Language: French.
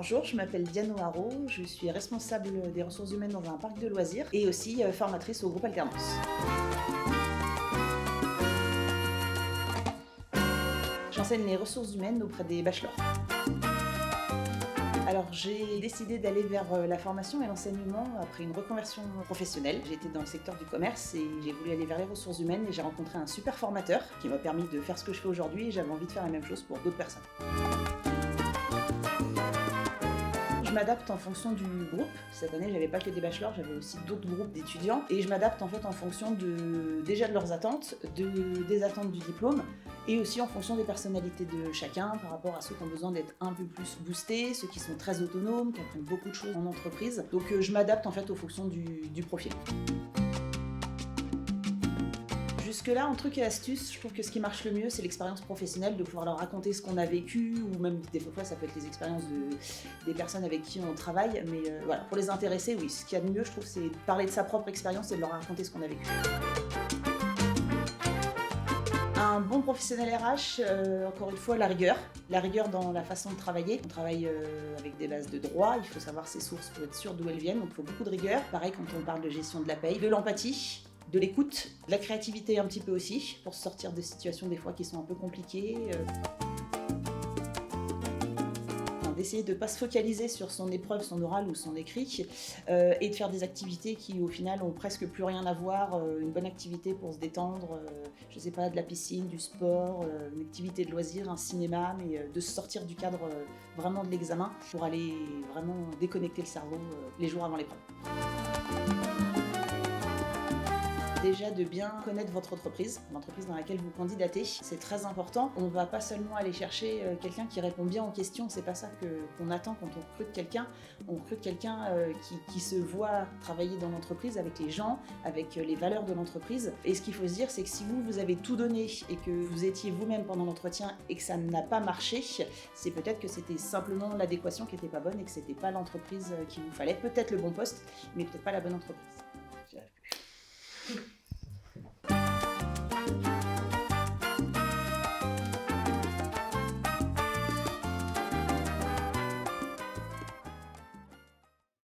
Bonjour, je m'appelle Diane O'Haraud, je suis responsable des ressources humaines dans un parc de loisirs et aussi formatrice au groupe Alternance. J'enseigne les ressources humaines auprès des bachelors. Alors j'ai décidé d'aller vers la formation et l'enseignement après une reconversion professionnelle. J'étais dans le secteur du commerce et j'ai voulu aller vers les ressources humaines et j'ai rencontré un super formateur qui m'a permis de faire ce que je fais aujourd'hui et j'avais envie de faire la même chose pour d'autres personnes. Je m'adapte en fonction du groupe. Cette année, j'avais pas que des bachelors, j'avais aussi d'autres groupes d'étudiants. Et je m'adapte en fait en fonction déjà de leurs attentes, des attentes du diplôme, et aussi en fonction des personnalités de chacun, par rapport à ceux qui ont besoin d'être un peu plus boostés, ceux qui sont très autonomes, qui apprennent beaucoup de choses en entreprise. Donc je m'adapte en fait en fonction du profil. Jusque-là, en truc et astuce, je trouve que ce qui marche le mieux, c'est l'expérience professionnelle, de pouvoir leur raconter ce qu'on a vécu, ou même des fois, ça peut être les expériences des personnes avec qui on travaille. Mais voilà, pour les intéresser, oui, ce qu'il y a de mieux, je trouve, c'est de parler de sa propre expérience et de leur raconter ce qu'on a vécu. Un bon professionnel RH, encore une fois, la rigueur dans la façon de travailler. On travaille avec des bases de droit, il faut savoir ses sources pour être sûr d'où elles viennent, donc il faut beaucoup de rigueur. Pareil quand on parle de gestion de la paye, de l'empathie, de l'écoute, de la créativité un petit peu aussi, pour sortir de situations des fois qui sont un peu compliquées. D'essayer de ne pas se focaliser sur son épreuve, son oral ou son écrit, et de faire des activités qui au final ont presque plus rien à voir, une bonne activité pour se détendre, je sais pas, de la piscine, du sport, une activité de loisir, un cinéma, mais de se sortir du cadre vraiment de l'examen pour aller vraiment déconnecter le cerveau les jours avant l'épreuve. Déjà de bien connaître votre entreprise, l'entreprise dans laquelle vous candidatez, c'est très important. On ne va pas seulement aller chercher quelqu'un qui répond bien aux questions, c'est pas ça qu'on attend quand on recrute quelqu'un. On recrute quelqu'un qui se voit travailler dans l'entreprise avec les gens, avec les valeurs de l'entreprise. Et ce qu'il faut se dire, c'est que si vous avez tout donné et que vous étiez vous-même pendant l'entretien et que ça n'a pas marché, c'est peut-être que c'était simplement l'adéquation qui n'était pas bonne et que c'était pas l'entreprise qu'il vous fallait. Peut-être le bon poste, mais peut-être pas la bonne entreprise.